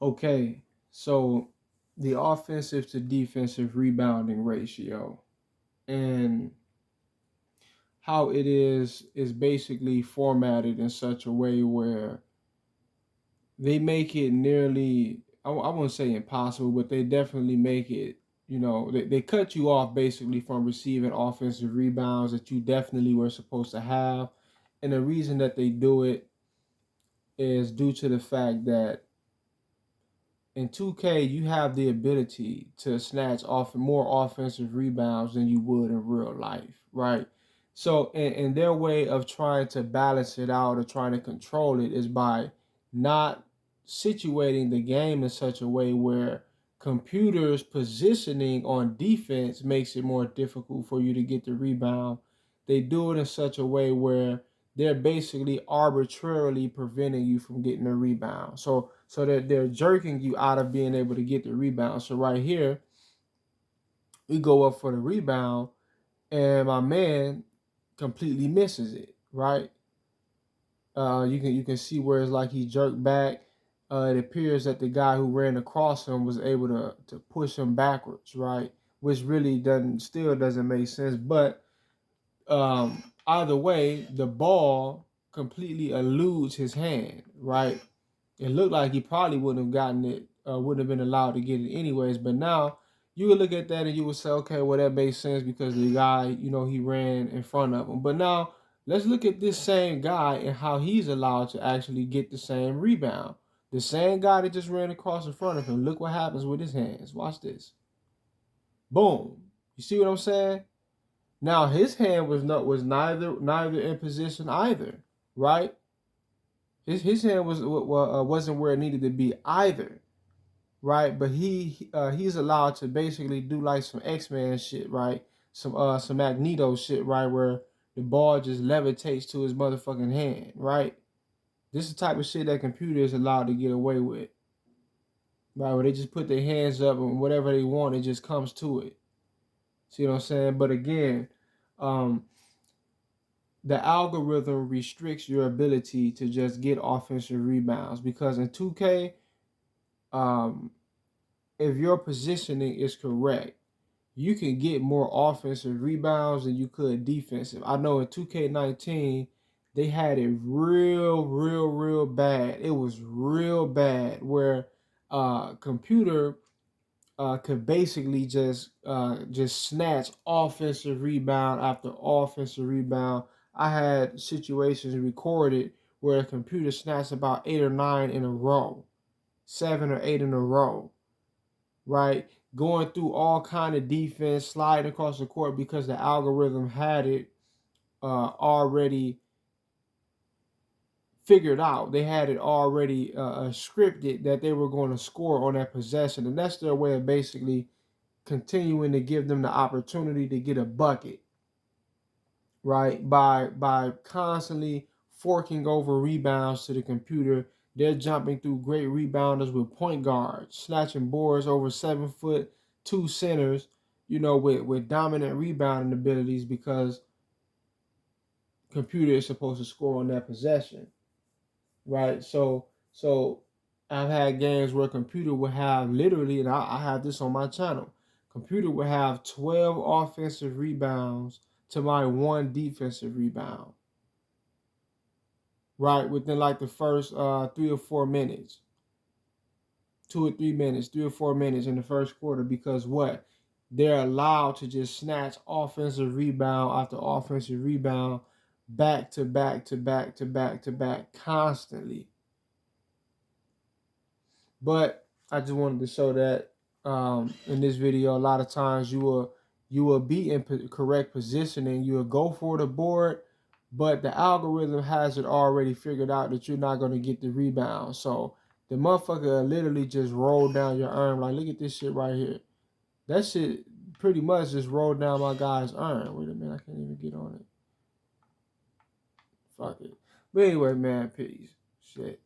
Okay, so the offensive to defensive rebounding ratio and how it is basically formatted in such a way where they make it nearly, I wouldn't say impossible, but they definitely make it, they cut you off basically from receiving offensive rebounds that you definitely were supposed to have. And the reason that they do it is due to the fact that in 2K, you have the ability to snatch off more offensive rebounds than you would in real life, right? So, in their way of trying to balance it out or trying to control it is by not situating the game in such a way where computers positioning on defense makes it more difficult for you to get the rebound. They do it in such a way where they're basically arbitrarily preventing you from getting a rebound. So that they're jerking you out of being able to get the rebound. So right here, we go up for the rebound, and my man completely misses it. Right? You can see where it's like he jerked back. It appears that the guy who ran across him was able to push him backwards. Right? Which really doesn't make sense. But either way, the ball completely eludes his hand. Right? It looked like he probably wouldn't have gotten it, wouldn't have been allowed to get it anyways. But now you would look at that and you would say, okay, well, that makes sense because the guy, he ran in front of him. But now let's look at this same guy and how he's allowed to actually get the same rebound. The same guy that just ran across in front of him. Look what happens with his hands. Watch this. Boom. You see what I'm saying? Now his hand was neither in position either, right? His hand wasn't where it needed to be either, right? But he's allowed to basically do like some X-Men shit, right? Some Magneto shit, right? Where the ball just levitates to his motherfucking hand, right? This is the type of shit that computers allowed to get away with, right? Where they just put their hands up and whatever they want, it just comes to it. See what I'm saying? But again, um, the algorithm restricts your ability to just get offensive rebounds because in 2K, um, if your positioning is correct, you can get more offensive rebounds than you could defensive. I know in 2K19, they had it real bad. It was real bad where computer could basically just snatch offensive rebound after offensive rebound. I had situations recorded where a computer snatched about 8 or 9 in a row, 7 or 8 in a row, right? Going through all kind of defense, sliding across the court because the algorithm had it already figured out. They had it already scripted that they were going to score on that possession, and that's their way of basically continuing to give them the opportunity to get a bucket, right? By constantly forking over rebounds to the computer. They're jumping through great rebounders with point guards, snatching boards over 7 foot, two centers, with dominant rebounding abilities because computer is supposed to score on that possession, right? So I've had games where computer would have literally, and I have this on my channel, computer would have 12 offensive rebounds to my one defensive rebound, right? Within like the first 3 or 4 minutes, 2 or 3 minutes, 3 or 4 minutes in the first quarter because what? They're allowed to just snatch offensive rebound after offensive rebound back to back to back to back to back constantly. But I just wanted to show that in this video, a lot of times you will be in correct positioning. You will go for the board, but the algorithm has it already figured out that you're not going to get the rebound. So the motherfucker literally just rolled down your arm. Like, look at this shit right here. That shit pretty much just rolled down my guy's arm. Wait a minute, I can't even get on it. Fuck it. But anyway, man, peace. Shit.